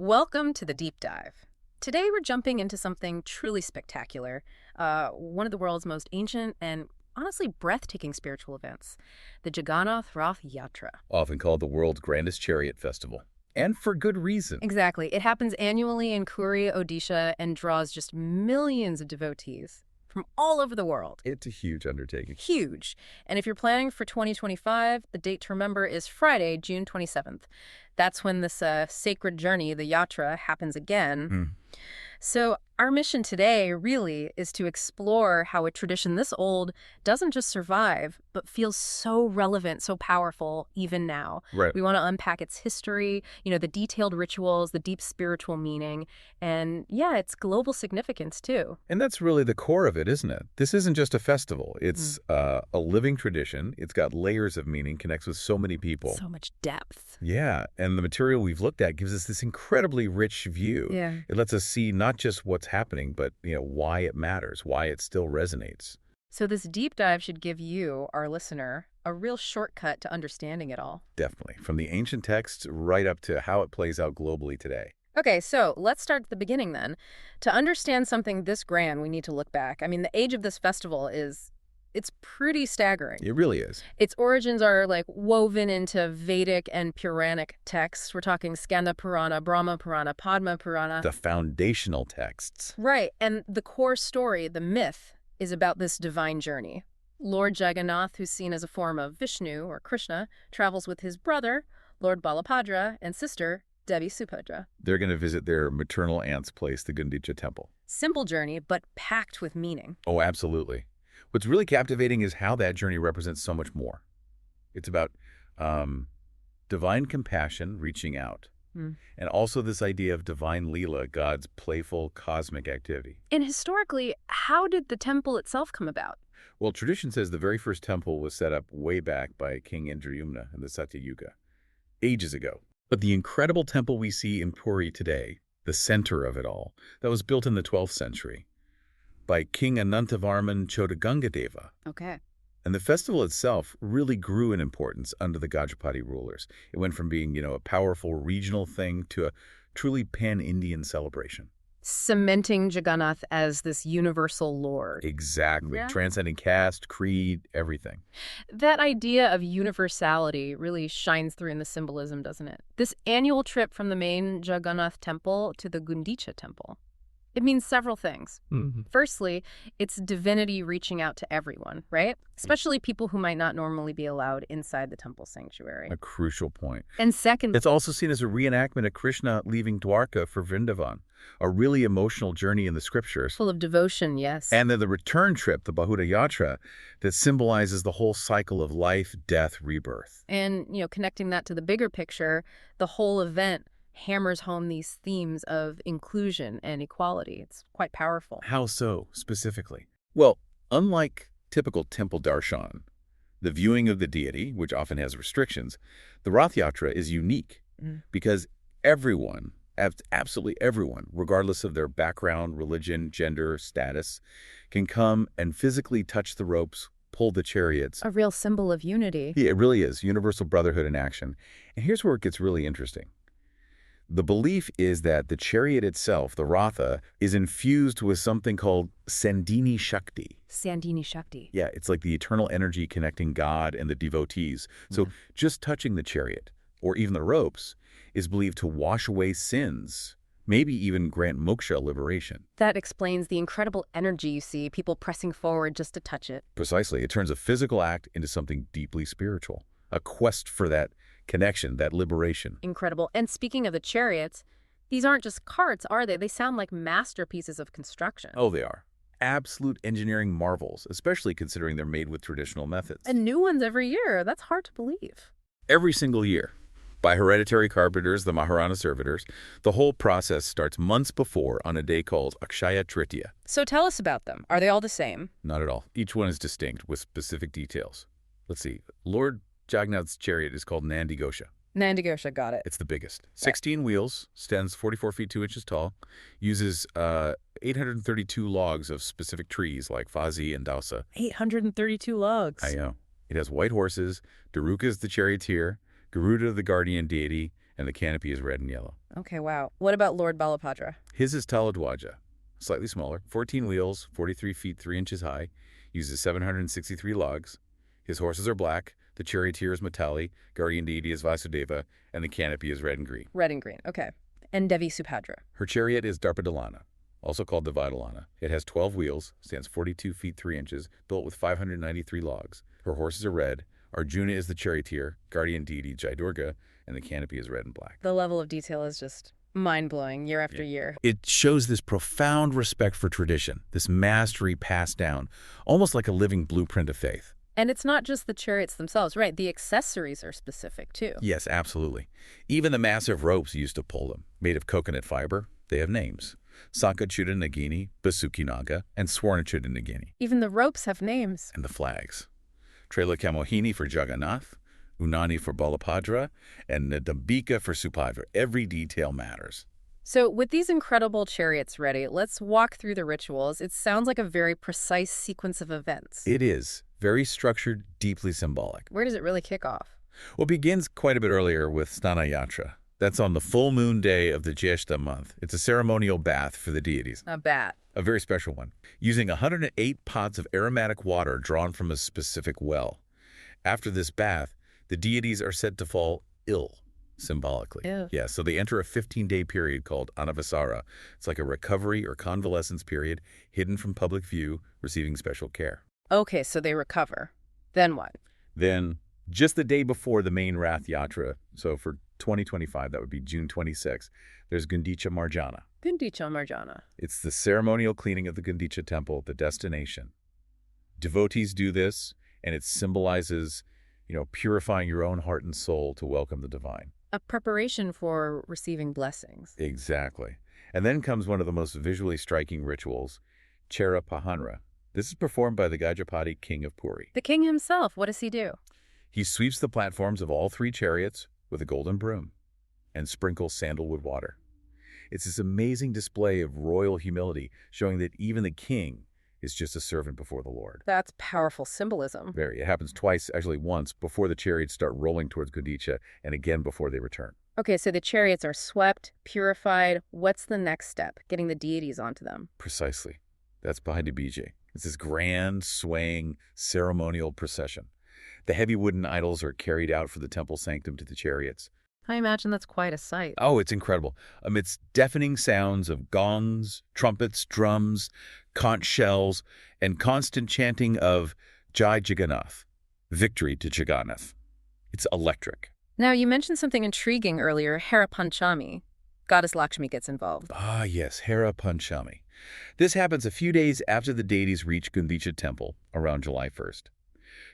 Welcome to the Deep Dive. Today we're jumping into something truly spectacular, one of the world's most ancient and honestly breathtaking spiritual events, the Jagannath Rath Yatra. Often called the world's grandest chariot festival. And for good reason. Exactly. It happens annually in Puri, Odisha, and draws just millions of devotees from all over the world. It's a huge undertaking. Huge. And if you're planning for 2025, the date to remember is Friday, June 27th. That's when this sacred journey, the yatra, happens again. So our mission today really is to explore how a tradition this old doesn't just survive, but feels so relevant, so powerful even now. Right. We want to unpack its history, the detailed rituals, the deep spiritual meaning, and yeah, its global significance too. And that's really the core of it, isn't it? This isn't just a festival. It's a living tradition. It's got layers of meaning, connects with so many people. So much depth. Yeah, and the material we've looked at gives us this incredibly rich view. Yeah. It lets us see not just what's happening, but why it matters, why it still resonates. So this deep dive should give you, our listener, a real shortcut to understanding it all. Definitely. From the ancient texts right up to how it plays out globally today. Okay, so let's start at the beginning then. To understand something this grand, we need to look back. I mean, the age of this festival it's pretty staggering. It really is. Its origins are woven into Vedic and Puranic texts. We're talking Skanda Purana, Brahma Purana, Padma Purana. The foundational texts. Right, and the core story, the myth, is about this divine journey. Lord Jagannath, who's seen as a form of Vishnu or Krishna, travels with his brother, Lord Balapadra, and sister, Devi Subhadra. They're going to visit their maternal aunt's place, the Gundicha temple. Simple journey, but packed with meaning. Oh, absolutely. What's really captivating is how that journey represents so much more. It's about divine compassion reaching out, and also this idea of divine Leela, God's playful cosmic activity. And historically, how did the temple itself come about? Well, tradition says the very first temple was set up way back by King Indrayumna in the Satya Yuga, ages ago. But the incredible temple we see in Puri today, the center of it all, that was built in the 12th century by King Anantavarman Chodagangadeva. Okay. And the festival itself really grew in importance under the Gajapati rulers. It went from being, a powerful regional thing to a truly pan-Indian celebration. Cementing Jagannath as this universal lord. Exactly. Yeah. Transcending caste, creed, everything. That idea of universality really shines through in the symbolism, doesn't it? This annual trip from the main Jagannath temple to the Gundicha temple. It means several things. Firstly, it's divinity reaching out to everyone, right? Especially people who might not normally be allowed inside the temple sanctuary. A crucial point. And second, It's also seen as a reenactment of Krishna leaving Dwarka for Vrindavan, a really emotional journey in the scriptures. full of devotion, yes. And then the return trip, the Bahuda Yatra, that symbolizes the whole cycle of life, death, rebirth. And, connecting that to the bigger picture, the whole event hammers home these themes of inclusion and equality. It's quite powerful. How so, specifically? Well, unlike typical temple darshan, the viewing of the deity, which often has restrictions, the Rath Yatra is unique because everyone, absolutely everyone, regardless of their background, religion, gender, status, can come and physically touch the ropes, pull the chariots. A real symbol of unity. Yeah, it really is. Universal brotherhood in action. And here's where it gets really interesting. The belief is that the chariot itself, the Ratha, is infused with something called Sandini Shakti. Sandini Shakti. Yeah, it's like the eternal energy connecting God and the devotees. So just touching the chariot, or even the ropes, is believed to wash away sins, maybe even grant moksha liberation. That explains the incredible energy you see, people pressing forward just to touch it. Precisely. It turns a physical act into something deeply spiritual, a quest for that connection, that liberation. Incredible. And speaking of the chariots, these aren't just carts, are they? They sound like masterpieces of construction. Oh, they are. Absolute engineering marvels, especially considering they're made with traditional methods. And new ones every year. That's hard to believe. Every single year, by hereditary carpenters, the Maharana servitors, the whole process starts months before on a day called Akshaya Tritiya. So tell us about them. Are they all the same? Not at all. Each one is distinct with specific details. Let's see. Lord Jagannath's chariot is called Nandi Ghosha. Nandi Ghosha, got it. It's the biggest. 16 wheels, stands 44 feet 2 inches tall, uses 832 logs of specific trees like Fazi and Dausa. 832 logs. I know. It has white horses, Daruka is the charioteer, Garuda the guardian deity, and the canopy is red and yellow. Okay, wow. What about Lord Balabhadra? His is Taladwaja, slightly smaller, 14 wheels, 43 feet 3 inches high, uses 763 logs. His horses are black, the charioteer is Matali, guardian deity is Vasudeva, and the canopy is red and green. Red and green, okay. And Devi Subhadra? Her chariot is Darpadalana, also called the Vidalana. It has 12 wheels, stands 42 feet 3 inches, built with 593 logs. Her horses are red. Arjuna is the charioteer, guardian deity Jaidurga, and the canopy is red and black. The level of detail is just mind-blowing year after year. It shows this profound respect for tradition, this mastery passed down, almost like a living blueprint of faith. And it's not just the chariots themselves, right? The accessories are specific, too. Yes, absolutely. Even the massive ropes used to pull them, made of coconut fiber, they have names. Sankachuda Nagini, Basuki Naga, and Swarnachuda Nagini. Even the ropes have names. And the flags. Trailokamohini for Jagannath, Unani for Balabhadra, and Nadambika for Subhadra. Every detail matters. So with these incredible chariots ready, let's walk through the rituals. It sounds like a very precise sequence of events. It is. Very structured, deeply symbolic. Where does it really kick off? Well, it begins quite a bit earlier with Snana Yatra. That's on the full moon day of the Jyeshta month. It's a ceremonial bath for the deities. A bat. A very special one, using 108 pots of aromatic water drawn from a specific well. After this bath, the deities are said to fall ill, symbolically. Ew. Yeah, so they enter a 15-day period called Anavasara. It's like a recovery or convalescence period, hidden from public view, receiving special care. Okay, so they recover. Then what? Then, just the day before the main Rath Yatra, so for 2025, that would be June 26th, there's Gundicha Marjana. Gundicha Marjana. It's the ceremonial cleaning of the Gundicha temple, the destination. Devotees do this, and it symbolizes, purifying your own heart and soul to welcome the divine. A preparation for receiving blessings. Exactly. And then comes one of the most visually striking rituals, Chera Pahanra. This is performed by the Gajapati king of Puri. The king himself, what does he do? He sweeps the platforms of all 3 chariots with a golden broom and sprinkles sandalwood water. It's this amazing display of royal humility, showing that even the king is just a servant before the Lord. That's powerful symbolism. Very. It happens twice, actually once, before the chariots start rolling towards Gundicha, and again before they return. Okay, so the chariots are swept, purified. What's the next step? Getting the deities onto them. Precisely. That's Bahadi Bijay. It's this grand, swaying, ceremonial procession. The heavy wooden idols are carried out for the temple sanctum to the chariots. I imagine that's quite a sight. Oh, it's incredible. Amidst deafening sounds of gongs, trumpets, drums, conch shells, and constant chanting of Jai Jagannath, victory to Jagannath. It's electric. Now, you mentioned something intriguing earlier, Hera Panchami. Goddess Lakshmi gets involved. Ah, yes, Hera Panchami. This happens a few days after the deities reach Gundicha temple, around July 1st.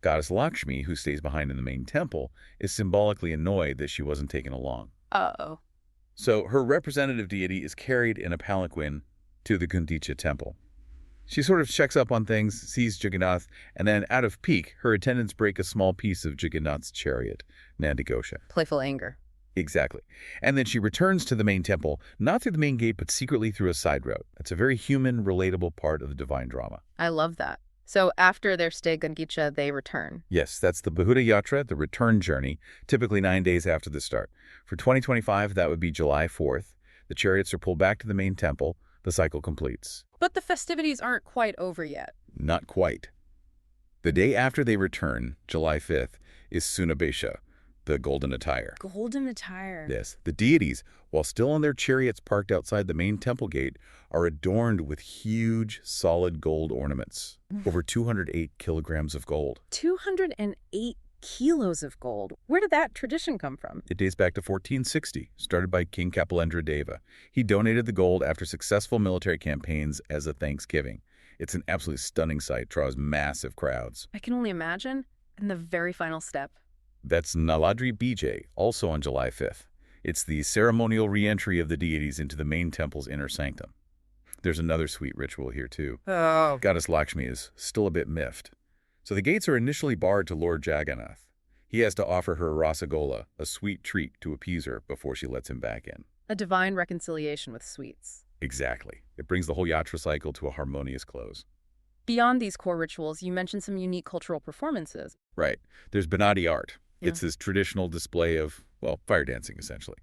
Goddess Lakshmi, who stays behind in the main temple, is symbolically annoyed that she wasn't taken along. Uh-oh. So her representative deity is carried in a palanquin to the Gundicha temple. She sort of checks up on things, sees Jagannath, and then out of pique, her attendants break a small piece of Jagannath's chariot, Nandigosha. Playful anger. Exactly. And then she returns to the main temple, not through the main gate, but secretly through a side road. It's a very human, relatable part of the divine drama. I love that. So after their stay at Gundicha, they return. Yes, that's the Bahuda Yatra, the return journey, typically 9 days after the start. For 2025, that would be July 4th. The chariots are pulled back to the main temple. The cycle completes. But the festivities aren't quite over yet. Not quite. The day after they return, July 5th, is Sunabesha, the golden attire. Golden attire. Yes, the deities, while still on their chariots parked outside the main temple gate, are adorned with huge, solid gold ornaments. Over 208 kilograms of gold. 208 kilos of gold. Where did that tradition come from? It dates back to 1460, started by King Kapilendra Deva. He donated the gold after successful military campaigns as a thanksgiving. It's an absolutely stunning sight, draws massive crowds. I can only imagine. And the very final step. That's Naladri Bijay, also on July 5th. It's the ceremonial re-entry of the deities into the main temple's inner sanctum. There's another sweet ritual here, too. Oh. Goddess Lakshmi is still a bit miffed. So the gates are initially barred to Lord Jagannath. He has to offer her rasagola, a sweet treat to appease her before she lets him back in. A divine reconciliation with sweets. Exactly. It brings the whole yatra cycle to a harmonious close. Beyond these core rituals, you mentioned some unique cultural performances. Right. There's Banadi art. Yeah. It's this traditional display of, well, fire dancing, essentially.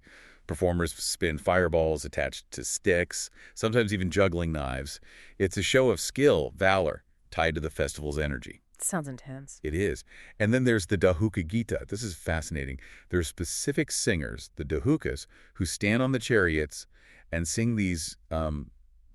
Performers spin fireballs attached to sticks, sometimes even juggling knives. It's a show of skill, valor, tied to the festival's energy. Sounds intense. It is. And then there's the Dahuka Gita. This is fascinating. There are specific singers, the Dahukas, who stand on the chariots and sing these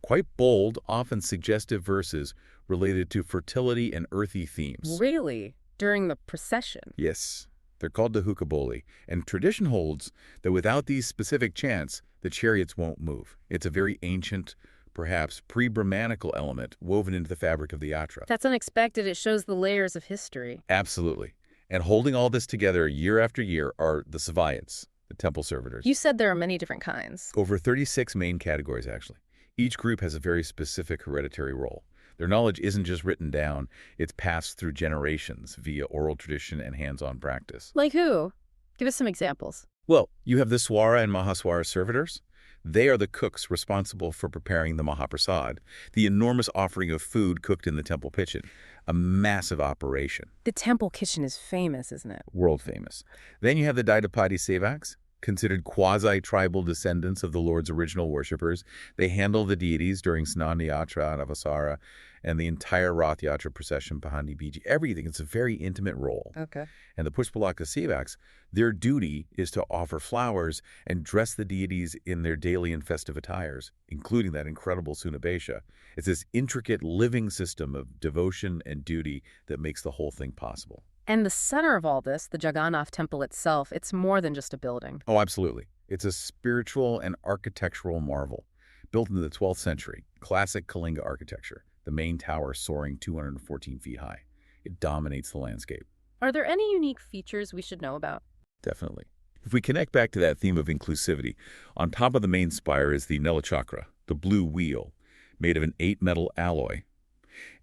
quite bold, often suggestive verses related to fertility and earthy themes. Really? During the procession? Yes. They're called Dahuka Boli, and tradition holds that without these specific chants, the chariots won't move. It's a very ancient, perhaps pre-Brahmanical element woven into the fabric of the yatra. That's unexpected. It shows the layers of history. Absolutely. And holding all this together year after year are the Savayans, the temple servitors. You said there are many different kinds. Over 36 main categories, actually. Each group has a very specific hereditary role. Their knowledge isn't just written down, it's passed through generations via oral tradition and hands-on practice. Like who? Give us some examples. Well, you have the Swara and Mahaswara servitors. They are the cooks responsible for preparing the Mahaprasad, the enormous offering of food cooked in the temple kitchen, a massive operation. The temple kitchen is famous, isn't it? World famous. Then you have the Daidapati Sevaks, considered quasi-tribal descendants of the Lord's original worshippers. They handle the deities during Snana Yatra and Avasara and the entire Rath Yatra procession, Pahandi Biji, everything. It's a very intimate role. Okay. And the Pushpalaka Sevaks, their duty is to offer flowers and dress the deities in their daily and festive attires, including that incredible Sunabesha. It's this intricate living system of devotion and duty that makes the whole thing possible. And the center of all this, the Jagannath temple itself, it's more than just a building. Oh, absolutely. It's a spiritual and architectural marvel. Built in the 12th century, classic Kalinga architecture, the main tower soaring 214 feet high. It dominates the landscape. Are there any unique features we should know about? Definitely. If we connect back to that theme of inclusivity, on top of the main spire is the Nelachakra, the blue wheel, made of an 8-metal alloy.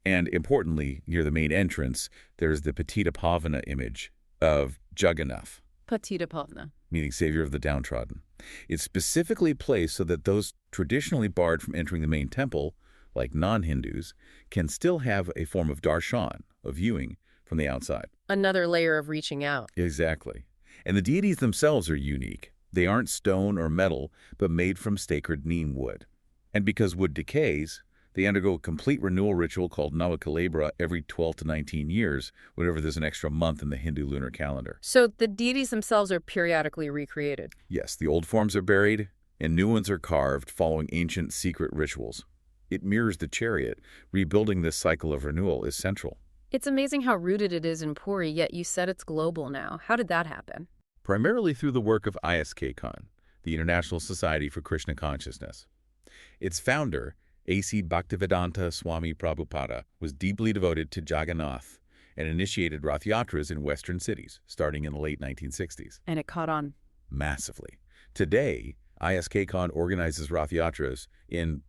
And importantly, near the main entrance, there's the Patita Pavana image of Jagannath, Patita Pavana. meaning savior of the downtrodden. It's specifically placed so that those traditionally barred from entering the main temple, like non-Hindus, can still have a form of darshan, of viewing, from the outside. Another layer of reaching out. Exactly. And the deities themselves are unique. They aren't stone or metal, but made from sacred neem wood. And because wood decays, they undergo a complete renewal ritual called Navakalebra every 12 to 19 years, whenever there's an extra month in the Hindu lunar calendar. So the deities themselves are periodically recreated. Yes, the old forms are buried, and new ones are carved following ancient secret rituals. It mirrors the chariot. Rebuilding this cycle of renewal is central. It's amazing how rooted it is in Puri, yet you said it's global now. How did that happen? Primarily through the work of ISKCON, the International Society for Krishna Consciousness. Its founder, A.C. Bhaktivedanta Swami Prabhupada, was deeply devoted to Jagannath and initiated Rath Yatras in Western cities, starting in the late 1960s. And it caught on. Massively. Today, ISKCON organizes Rath Yatras in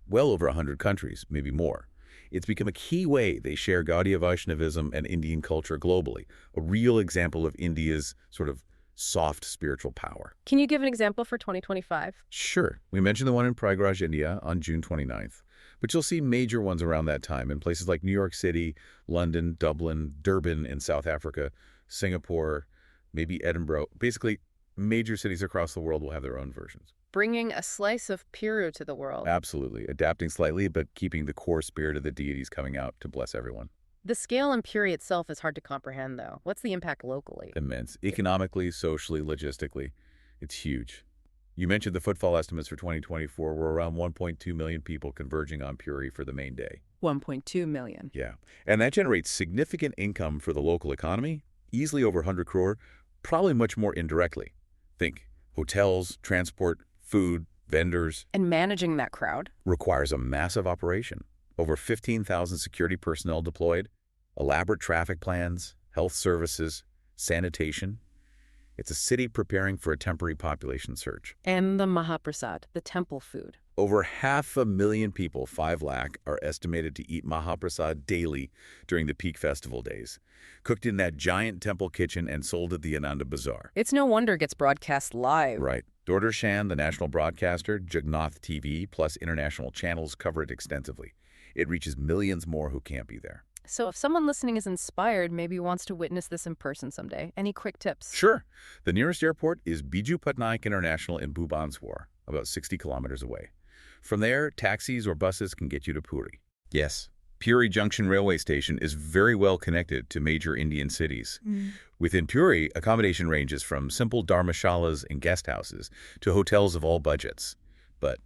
well over 100 countries, maybe more. It's become a key way they share Gaudiya Vaishnavism and Indian culture globally, a real example of India's sort of soft spiritual power. Can you give an example for 2025? Sure. We mentioned the one in Prayagraj, India on June 29th, but you'll see major ones around that time in places like New York City, London, Dublin, Durban in South Africa, Singapore, maybe Edinburgh. Basically, major cities across the world will have their own versions. Bringing a slice of Puru to the world. Absolutely. Adapting slightly, but keeping the core spirit of the deities coming out to bless everyone. The scale in Puri itself is hard to comprehend, though. What's the impact locally? Immense. Economically, socially, logistically. It's huge. You mentioned the footfall estimates for 2024 were around 1.2 million people converging on Puri for the main day. 1.2 million. Yeah. And that generates significant income for the local economy, easily over 100 crore, probably much more indirectly. Think hotels, transport, food, vendors. And managing that crowd? Requires a massive operation. Over 15,000 security personnel deployed, elaborate traffic plans, health services, sanitation. It's a city preparing for a temporary population surge. And the Mahaprasad, the temple food. Over 500,000 people, 5 lakh, are estimated to eat Mahaprasad daily during the peak festival days, cooked in that giant temple kitchen and sold at the Ananda Bazaar. It's no wonder it gets broadcast live. Right. Doordarshan, the national broadcaster, Jagannath TV, plus international channels cover it extensively. It reaches millions more who can't be there. So if someone listening is inspired, maybe wants to witness this in person someday, any quick tips? Sure. The nearest airport is Biju Patnaik International in Bhubaneswar, about 60 kilometers away. From there, taxis or buses can get you to Puri. Yes, Puri Junction Railway Station is very well connected to major Indian cities. Within Puri, accommodation ranges from simple dharmashalas and guest houses to hotels of all budgets. But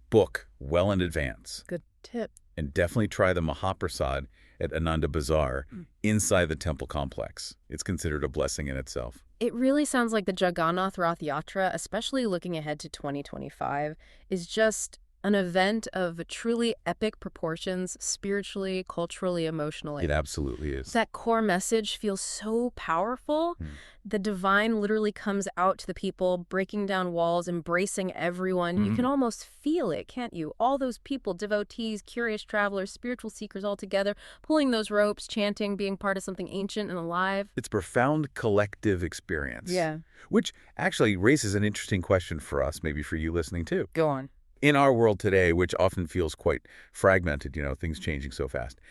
book well in advance. Good tip. And definitely try the Mahaprasad at Ananda Bazaar inside the temple complex. It's considered a blessing in itself. It really sounds like the Jagannath Rath Yatra, especially looking ahead to 2025, is just an event of truly epic proportions, spiritually, culturally, emotionally. It absolutely is. That core message feels so powerful. The divine literally comes out to the people, breaking down walls, embracing everyone. You can almost feel it, can't you? All those people, devotees, curious travelers, spiritual seekers all together, pulling those ropes, chanting, being part of something ancient and alive. It's profound collective experience. Yeah. Which actually raises an interesting question for us, maybe for you listening too. Go on. In our world today, which often feels quite fragmented, things changing so fast,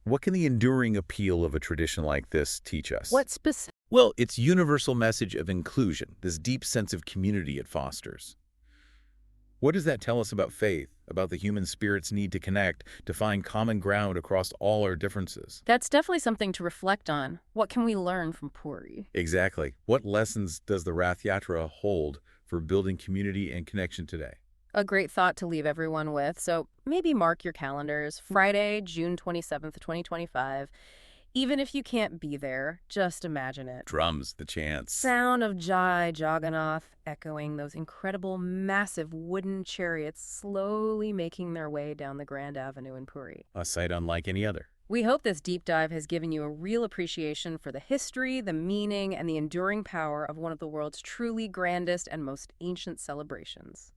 what can the enduring appeal of a tradition like this teach us? What specific? Well, its universal message of inclusion, this deep sense of community it fosters. What does that tell us about faith, about the human spirit's need to connect, to find common ground across all our differences? That's definitely something to reflect on. What can we learn from Puri? Exactly. What lessons does the Rath Yatra hold for building community and connection today? A great thought to leave everyone with. So maybe mark your calendars. Friday, June 27th, 2025. Even if you can't be there, just imagine it. Drums, the chants. Sound of Jai Jagannath echoing, those incredible, massive wooden chariots slowly making their way down the Grand Avenue in Puri. A sight unlike any other. We hope this deep dive has given you a real appreciation for the history, the meaning, and the enduring power of one of the world's truly grandest and most ancient celebrations.